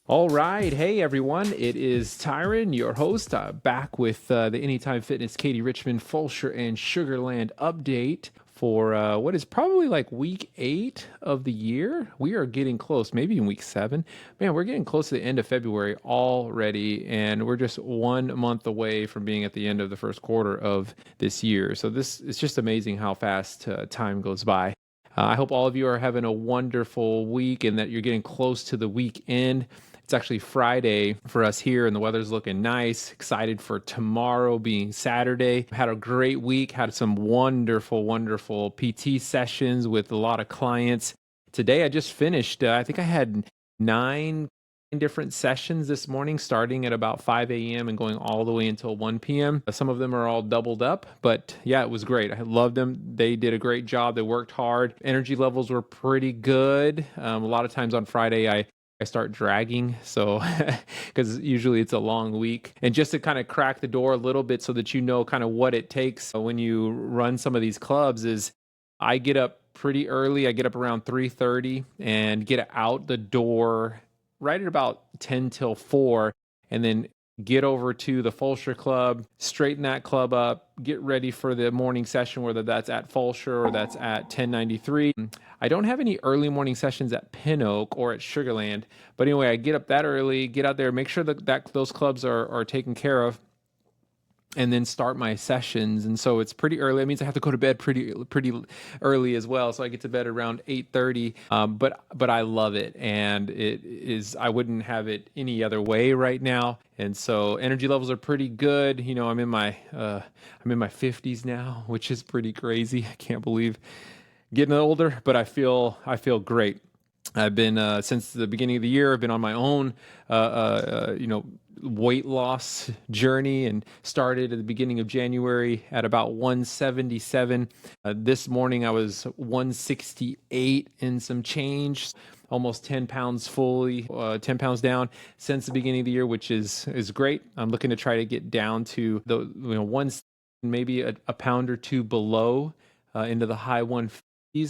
All right. Hey, everyone. It is Tyron, your host, back with the Anytime Fitness Katie Richmond, Fulshire, and Sugarland update for what is probably like week 8 of the year. We are getting close, maybe in week 7. Man, we're getting close to the end of February already, and we're just 1 month away from being at the end of the first quarter of this year. So this it's just amazing how fast time goes by. I hope all of you are having a wonderful week and that you're getting close to the weekend. It's actually Friday for us here, and the weather's looking nice. Excited for tomorrow being Saturday. Had a great week, had some wonderful PT sessions with a lot of clients. Today, I just finished, I think I had 9 different sessions this morning, starting at about 5 a.m. and going all the way until 1 p.m. Some of them are all doubled up, but yeah, it was great. I loved them. They did a great job. They worked hard. Energy levels were pretty good. A lot of times on Friday, I start dragging. So, because usually it's a long week. And just to kind of crack the door a little bit so that you know kind of what it takes when you run some of these clubs is I get up pretty early. I get up around 3:30 and get out the door right at about 10 till 4, and then get over to the Fulshire Club, straighten that club up, get ready for the morning session, whether that's at Fulshire or that's at 1093. I don't have any early morning sessions at Pin Oak or at Sugarland, but anyway, I get up that early, get out there, make sure that those clubs are taken care of, and then start my sessions. And so it's pretty early. That means I have to go to bed pretty early as well. So I get to bed around 8:30. But I love it, and it is. I wouldn't have it any other way right now. And so energy levels are pretty good. You know, I'm in my 50s now, which is pretty crazy. I can't believe getting older, but I feel great. I've been since the beginning of the year. I've been on my own, weight loss journey, and started at the beginning of January at about 177. This morning I was 168 and some change, almost 10 pounds fully, 10 pounds down since the beginning of the year, which is great. I'm looking to try to get down to the one, maybe a pound or two below, into the high 150s.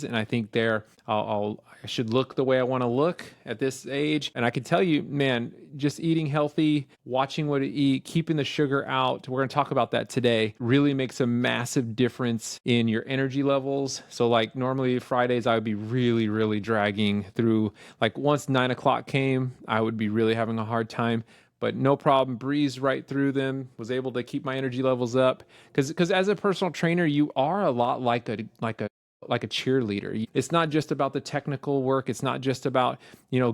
And I think I should look the way I want to look at this age. And I can tell you, man, just eating healthy, watching what to eat, keeping the sugar out, we're going to talk about that today, really makes a massive difference in your energy levels. So like normally Fridays, I would be really dragging through. Like once 9 o'clock came, I would be really having a hard time. But no problem, breezed right through them, was able to keep my energy levels up. Because as a personal trainer, you are a lot like a cheerleader. It's not just about the technical work. It's not just about,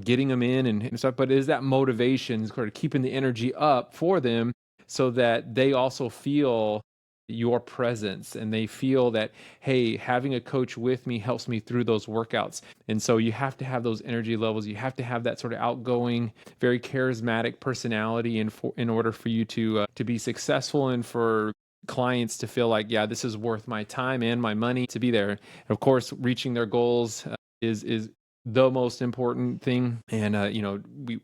getting them in and stuff, but it is that motivation, sort of keeping the energy up for them so that they also feel your presence and they feel that, hey, having a coach with me helps me through those workouts. And so you have to have those energy levels. You have to have that sort of outgoing, very charismatic personality in order for you to be successful and for clients to feel like, yeah, this is worth my time and my money to be there. And of course, reaching their goals is the most important thing. And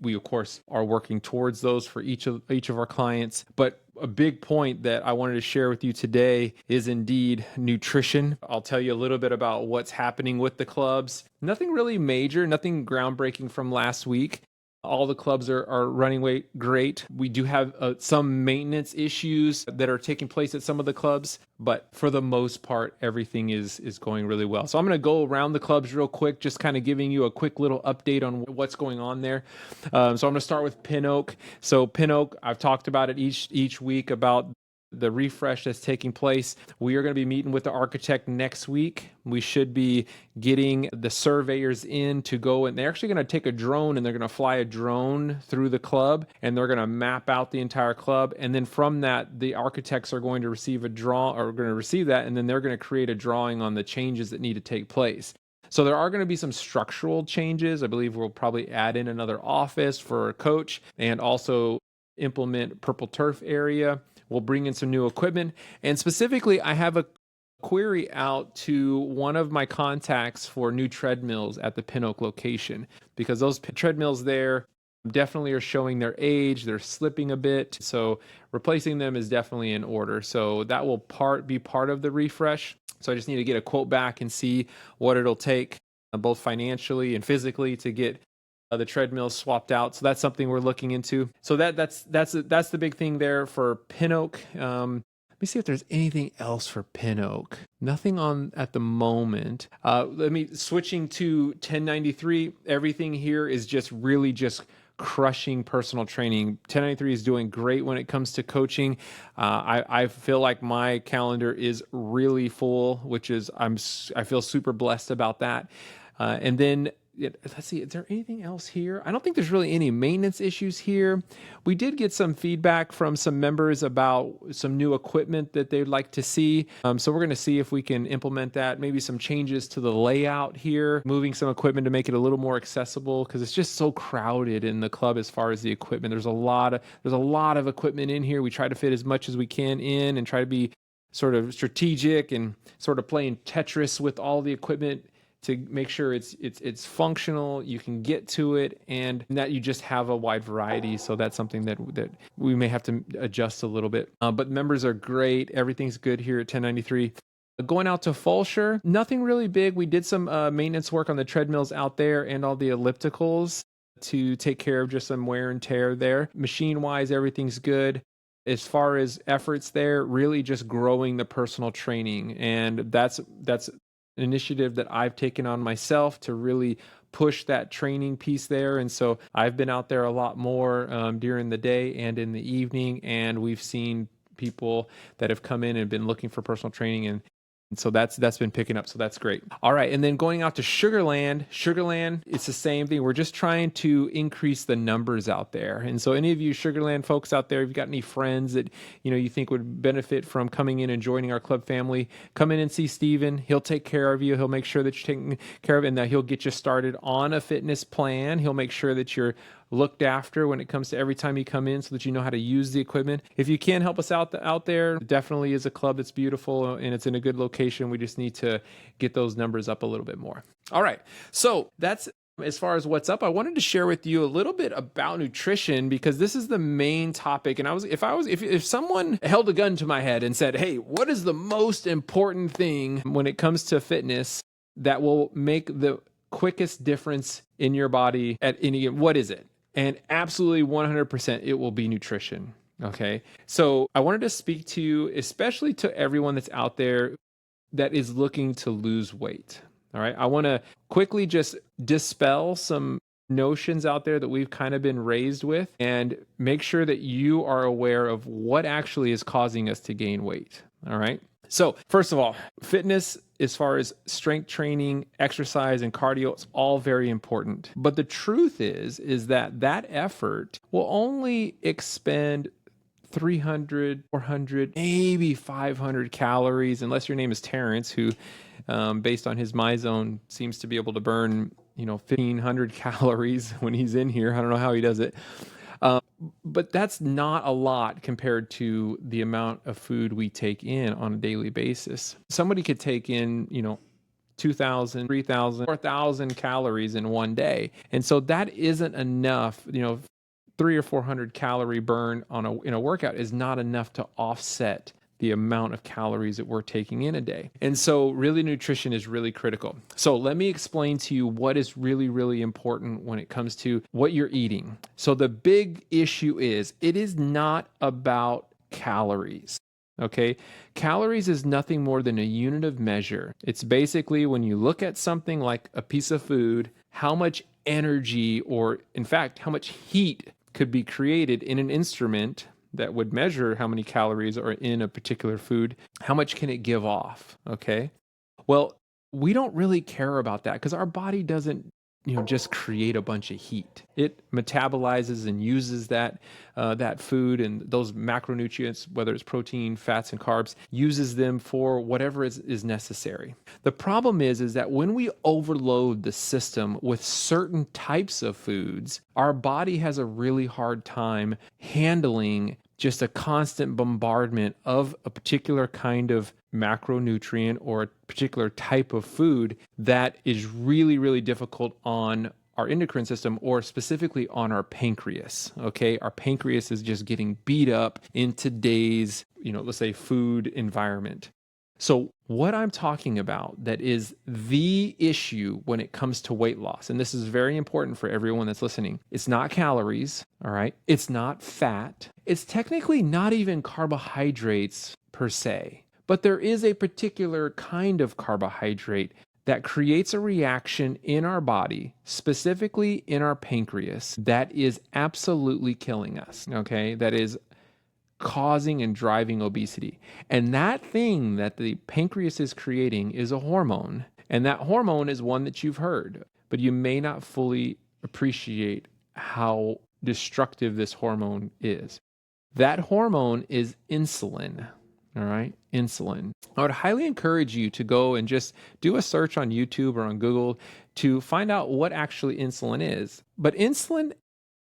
we of course are working towards those for each of our clients. But a big point that I wanted to share with you today is indeed nutrition. I'll tell you a little bit about what's happening with the clubs. Nothing really major, nothing groundbreaking from last week. All the clubs are running great. We do have some maintenance issues that are taking place at some of the clubs, but for the most part, everything is going really well. So I'm going to go around the clubs real quick, just kind of giving you a quick little update on what's going on there. So I'm going to start with Pin Oak. So Pin Oak, I've talked about it each week about the refresh that's taking place. We are going to be meeting with the architect next week. We should be getting the surveyors in to go, and they're actually going to take a drone and they're going to fly a drone through the club, and they're going to map out the entire club. And then from that, the architects are going to receive that, and then they're going to create a drawing on the changes that need to take place. So there are going to be some structural changes. I believe we'll probably add in another office for a coach and also implement purple turf area. We'll bring in some new equipment. And specifically, I have a query out to one of my contacts for new treadmills at the Pin Oak location, because those treadmills there definitely are showing their age. They're slipping a bit. So replacing them is definitely in order. So that will be part of the refresh. So I just need to get a quote back and see what it'll take, both financially and physically, to get The treadmill swapped out, so that's something we're looking into. So that's the big thing there for pin oak. Let me see if there's anything else for pin oak. Nothing on at the moment. Let me switching to 1093. Everything here is just really just crushing personal training. 1093 is doing great when it comes to coaching. I feel like my calendar is really full, which is I feel super blessed about that. And then let's see, is there anything else here? I don't think there's really any maintenance issues here. We did get some feedback from some members about some new equipment that they'd like to see. So we're going to see if we can implement that. Maybe some changes to the layout here, moving some equipment to make it a little more accessible, because it's just so crowded in the club as far as the equipment. There's a lot of equipment in here. We try to fit as much as we can in and try to be sort of strategic and sort of playing Tetris with all the equipment to make sure it's functional, you can get to it, and that you just have a wide variety. So that's something that we may have to adjust a little bit. But members are great. Everything's good here at 1093. Going out to Fulshire, nothing really big. We did some maintenance work on the treadmills out there and all the ellipticals to take care of just some wear and tear there. Machine-wise, everything's good. As far as efforts there, really just growing the personal training. And that's initiative that I've taken on myself to really push that training piece there. And so I've been out there a lot more during the day and in the evening, and we've seen people that have come in and been looking for personal training, and so that's been picking up. So that's great. All right. And then going out to Sugarland, it's the same thing. We're just trying to increase the numbers out there. And so any of you Sugarland folks out there, if you've got any friends that, you think would benefit from coming in and joining our club family, come in and see Steven. He'll take care of you. He'll make sure that you're taken care of, and that he'll get you started on a fitness plan. He'll make sure that you're looked after when it comes to every time you come in, so that you know how to use the equipment. If you can help us out there, definitely is a club that's beautiful and it's in a good location. We just need to get those numbers up a little bit more. All right. So that's as far as what's up. I wanted to share with you a little bit about nutrition, because this is the main topic. And if someone held a gun to my head and said, hey, what is the most important thing when it comes to fitness that will make the quickest difference in your body at any, what is it? And absolutely 100%, it will be nutrition. Okay. So I wanted to speak to you, especially to everyone that's out there that is looking to lose weight. All right. I want to quickly just dispel some notions out there that we've kind of been raised with, and make sure that you are aware of what actually is causing us to gain weight. All right. So first of all, fitness, as far as strength training, exercise, and cardio, it's all very important. But the truth is that effort will only expend 300, 400, maybe 500 calories, unless your name is Terrence, who, based on his MyZone, seems to be able to burn, 1,500 calories when he's in here. I don't know how he does it. But that's not a lot compared to the amount of food we take in on a daily basis. Somebody could take in, 2,000, 3,000, 4,000 calories in one day. And so that isn't enough, 300 or 400 calorie burn in a workout is not enough to offset the amount of calories that we're taking in a day. And so really nutrition is really critical. So let me explain to you what is really, really important when it comes to what you're eating. So the big issue is it is not about calories. Okay. Calories is nothing more than a unit of measure. It's basically when you look at something like a piece of food, how much energy, or in fact, how much heat could be created in an instrument that would measure how many calories are in a particular food. How much can it give off? Okay. Well, we don't really care about that, because our body doesn't, just create a bunch of heat. It metabolizes and uses that food and those macronutrients, whether it's protein, fats, and carbs, uses them for whatever is necessary. The problem is that when we overload the system with certain types of foods, our body has a really hard time handling just a constant bombardment of a particular kind of macronutrient or a particular type of food that is really, really difficult on our endocrine system, or specifically on our pancreas. Okay. Our pancreas is just getting beat up in today's, let's say food environment. So, what I'm talking about that is the issue when it comes to weight loss, and this is very important for everyone that's listening, it's not calories, all right? It's not fat. It's technically not even carbohydrates per se, but there is a particular kind of carbohydrate that creates a reaction in our body, specifically in our pancreas, that is absolutely killing us, okay? That is causing and driving obesity. And that thing that the pancreas is creating is a hormone. And that hormone is one that you've heard, but you may not fully appreciate how destructive this hormone is. That hormone is insulin. All right, insulin. I would highly encourage you to go and just do a search on YouTube or on Google to find out what actually insulin is. But insulin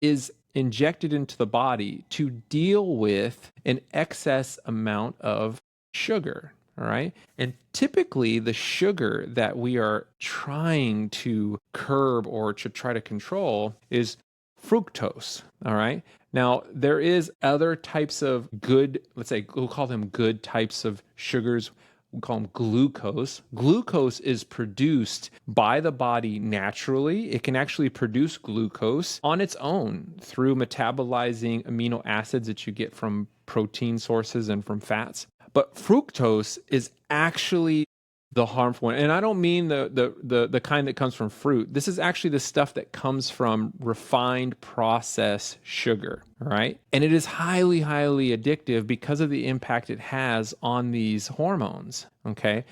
is injected into the body to deal with an excess amount of sugar. All right. And typically, the sugar that we are trying to curb or to try to control is fructose. All right. Now, there is other types of good, let's say, we'll call them good types of sugars. We call them glucose. Glucose is produced by the body naturally. It can actually produce glucose on its own through metabolizing amino acids that you get from protein sources and from fats. But fructose is actually the harmful one. And I don't mean the kind that comes from fruit. This is actually the stuff that comes from refined processed sugar, right? And it is highly, highly addictive because of the impact it has on these hormones, okay?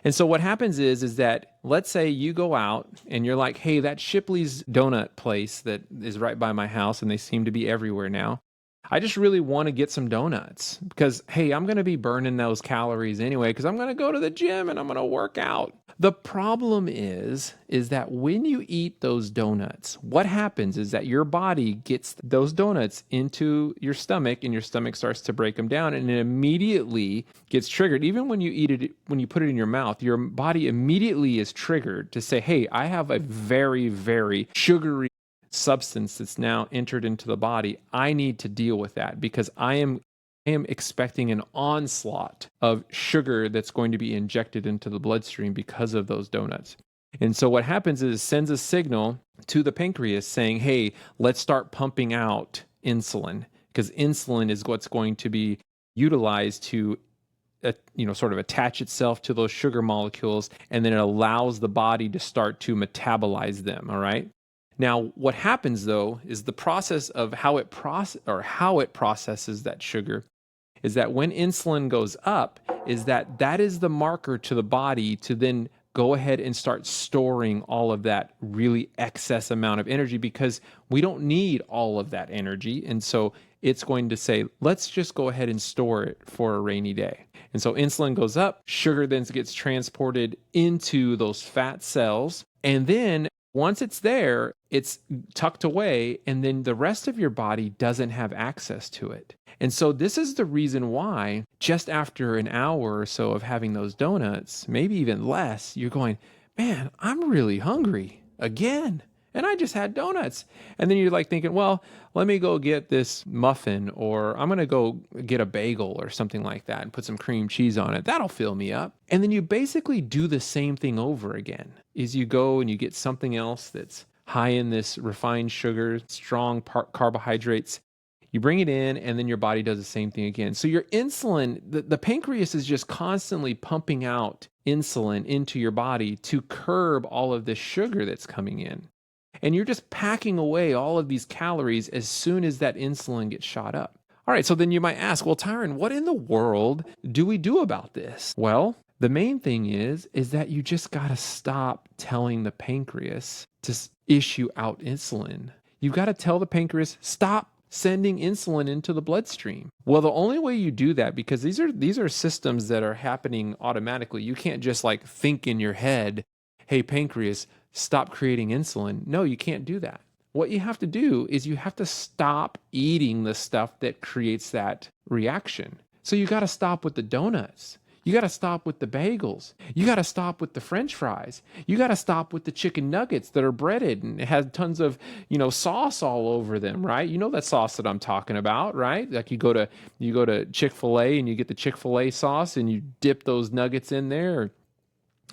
And so what happens is that let's say you go out and you're like, hey, that Shipley's donut place that is right by my house, and they seem to be everywhere now. I just really want to get some donuts because, hey, I'm going to be burning those calories anyway because I'm going to go to the gym and I'm going to work out. The problem is that when you eat those donuts, what happens is that your body gets those donuts into your stomach and your stomach starts to break them down and it immediately gets triggered. Even when you eat it, when you put it in your mouth, your body immediately is triggered to say, hey, I have a very, very sugary substance that's now entered into the body. I need to deal with that because I am expecting an onslaught of sugar that's going to be injected into the bloodstream because of those donuts. And so what happens is it sends a signal to the pancreas saying, hey, let's start pumping out insulin because insulin is what's going to be utilized to sort of attach itself to those sugar molecules, and then it allows the body to start to metabolize them, all right? Now, what happens though is the process of how it processes that sugar is that when insulin goes up, is that is the marker to the body to then go ahead and start storing all of that really excess amount of energy because we don't need all of that energy. And so it's going to say, let's just go ahead and store it for a rainy day. And so insulin goes up, sugar then gets transported into those fat cells, and then once it's there, it's tucked away, and then the rest of your body doesn't have access to it. And so this is the reason why just after an hour or so of having those donuts, maybe even less, you're going, man, I'm really hungry again. And I just had donuts. And then you're like thinking, well, let me go get this muffin, or I'm going to go get a bagel or something like that and put some cream cheese on it. That'll fill me up. And then you basically do the same thing over again. Is you go and you get something else that's high in this refined sugar, strong carbohydrates. You bring it in, and then your body does the same thing again. So your insulin, the pancreas is just constantly pumping out insulin into your body to curb all of this sugar that's coming in. And you're just packing away all of these calories as soon as that insulin gets shot up. All right, so then you might ask, well, Tyron, what in the world do we do about this? Well, the main thing is that you just got to stop telling the pancreas to issue out insulin. You've got to tell the pancreas, stop sending insulin into the bloodstream. Well, the only way you do that, because these are systems that are happening automatically. You can't just like think in your head, hey, pancreas, stop creating insulin. No, you can't do that. What you have to do is you have to stop eating the stuff that creates that reaction. So you got to stop with the donuts. You got to stop with the bagels. You got to stop with the French fries. You got to stop with the chicken nuggets that are breaded and it has tons of, sauce all over them, right? You know that sauce that I'm talking about, right? Like you go to Chick-fil-A and you get the Chick-fil-A sauce and you dip those nuggets in there.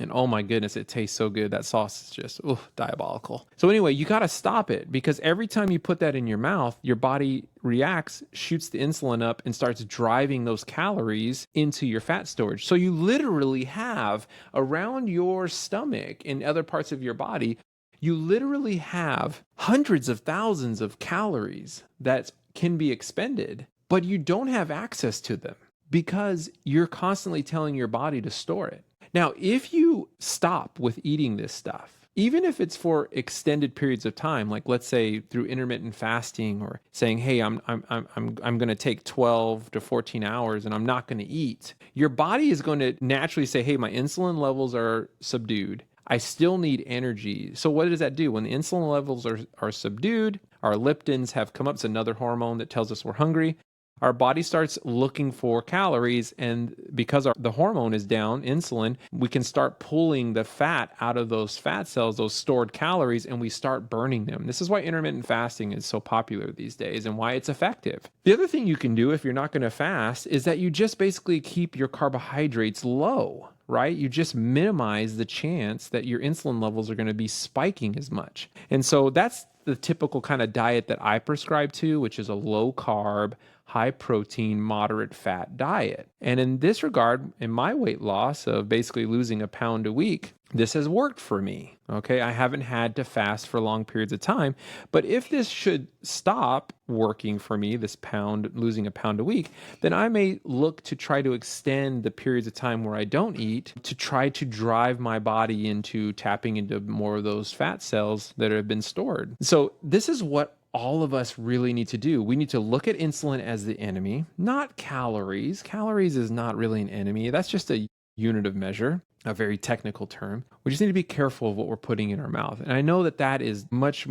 And oh my goodness, it tastes so good. That sauce is just diabolical. So anyway, you got to stop it because every time you put that in your mouth, your body reacts, shoots the insulin up, and starts driving those calories into your fat storage. So you literally have around your stomach and other parts of your body, you literally have hundreds of thousands of calories that can be expended, but you don't have access to them because you're constantly telling your body to store it. Now, if you stop with eating this stuff, even if it's for extended periods of time, like let's say through intermittent fasting or saying, "Hey, I'm going to take 12 to 14 hours and I'm not going to eat," your body is going to naturally say, "Hey, my insulin levels are subdued. I still need energy." So what does that do? When the insulin levels are subdued, our leptins have come up. It's another hormone that tells us we're hungry. Our body starts looking for calories, and because the hormone is down, insulin, we can start pulling the fat out of those fat cells, those stored calories, and we start burning them. This is why intermittent fasting is so popular these days and why it's effective. The other thing you can do if you're not going to fast is that you just basically keep your carbohydrates low, right? You just minimize the chance that your insulin levels are going to be spiking as much. And so that's the typical kind of diet that I prescribe to, which is a low carb, high protein, moderate fat diet. And in this regard, in my weight loss of basically losing a pound a week, this has worked for me. Okay. I haven't had to fast for long periods of time. But if this should stop working for me, losing a pound a week, then I may look to try to extend the periods of time where I don't eat to try to drive my body into tapping into more of those fat cells that have been stored. So this is what all of us really need to do. We need to look at insulin as the enemy, not calories. Calories is not really an enemy. That's just a unit of measure, a very technical term. We just need to be careful of what we're putting in our mouth. And I know that that is much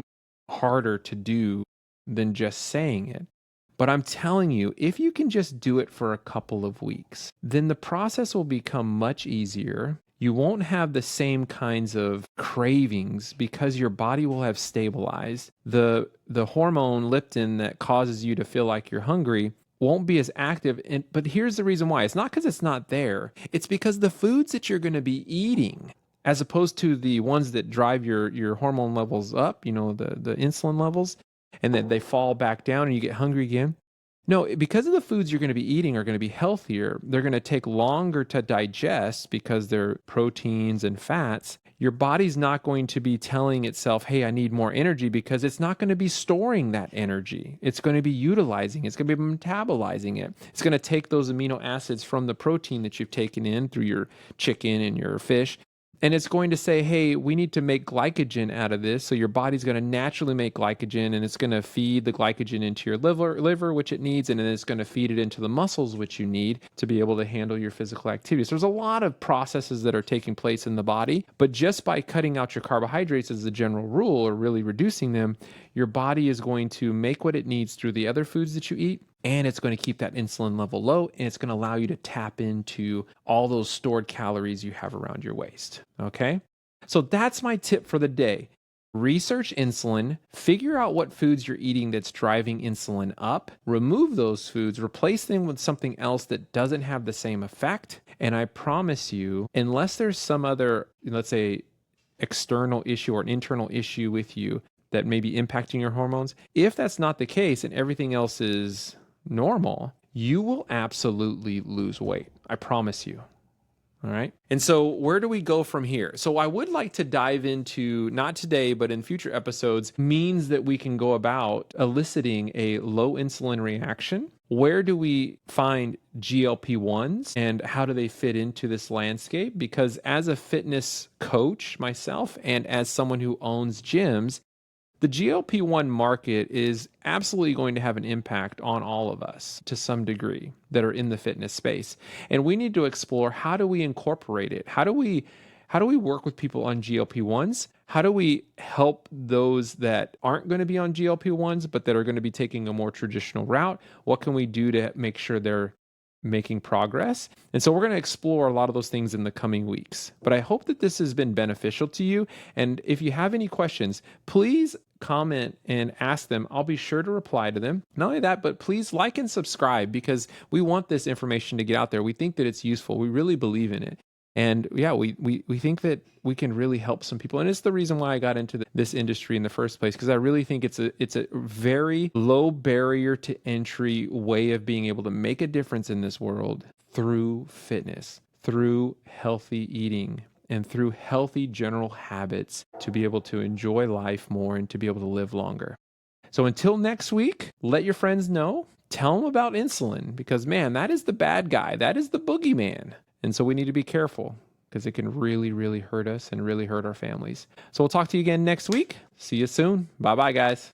harder to do than just saying it. But I'm telling you, if you can just do it for a couple of weeks, then the process will become much easier. You won't have the same kinds of cravings because your body will have stabilized. The hormone leptin that causes you to feel like you're hungry won't be as active. But here's the reason why. It's not because it's not there. It's because the foods that you're going to be eating, as opposed to the ones that drive your hormone levels up, the insulin levels, and then they fall back down and you get hungry again. No, because of the foods you're going to be eating are going to be healthier, they're going to take longer to digest because they're proteins and fats. Your body's not going to be telling itself, "Hey, I need more energy," because it's not going to be storing that energy. It's going to be utilizing it. It's going to be metabolizing it. It's going to take those amino acids from the protein that you've taken in through your chicken and your fish. And it's going to say, "Hey, we need to make glycogen out of this." So your body's going to naturally make glycogen, and it's going to feed the glycogen into your liver, which it needs, and then it's going to feed it into the muscles, which you need to be able to handle your physical activities. There's a lot of processes that are taking place in the body, but just by cutting out your carbohydrates as a general rule or really reducing them, your body is going to make what it needs through the other foods that you eat. And it's going to keep that insulin level low, and it's going to allow you to tap into all those stored calories you have around your waist. Okay? So that's my tip for the day. Research insulin, figure out what foods you're eating that's driving insulin up, remove those foods, replace them with something else that doesn't have the same effect. And I promise you, unless there's some other, let's say, external issue or an internal issue with you that may be impacting your hormones, if that's not the case and everything else is normal, you will absolutely lose weight. I promise you. All right. And so where do we go from here? So I would like to dive into, not today, but in future episodes, means that we can go about eliciting a low insulin reaction. Where do we find GLP-1s and how do they fit into this landscape? Because as a fitness coach myself and as someone who owns gyms, the GLP-1 market is absolutely going to have an impact on all of us to some degree that are in the fitness space. And we need to explore, how do we incorporate it? How do we work with people on GLP-1s? How do we help those that aren't going to be on GLP-1s but that are going to be taking a more traditional route? What can we do to make sure they're making progress. And so we're going to explore a lot of those things in the coming weeks. But I hope that this has been beneficial to you. And if you have any questions, please comment and ask them. I'll be sure to reply to them. Not only that, but please like and subscribe because we want this information to get out there. We think that it's useful. We really believe in it. And yeah, we think that we can really help some people. And it's the reason why I got into this industry in the first place, because I really think it's a very low barrier to entry way of being able to make a difference in this world through fitness, through healthy eating, and through healthy general habits to be able to enjoy life more and to be able to live longer. So until next week, let your friends know. Tell them about insulin because, man, that is the bad guy. That is the boogeyman. And so we need to be careful because it can really, really hurt us and really hurt our families. So we'll talk to you again next week. See you soon. Bye-bye, guys.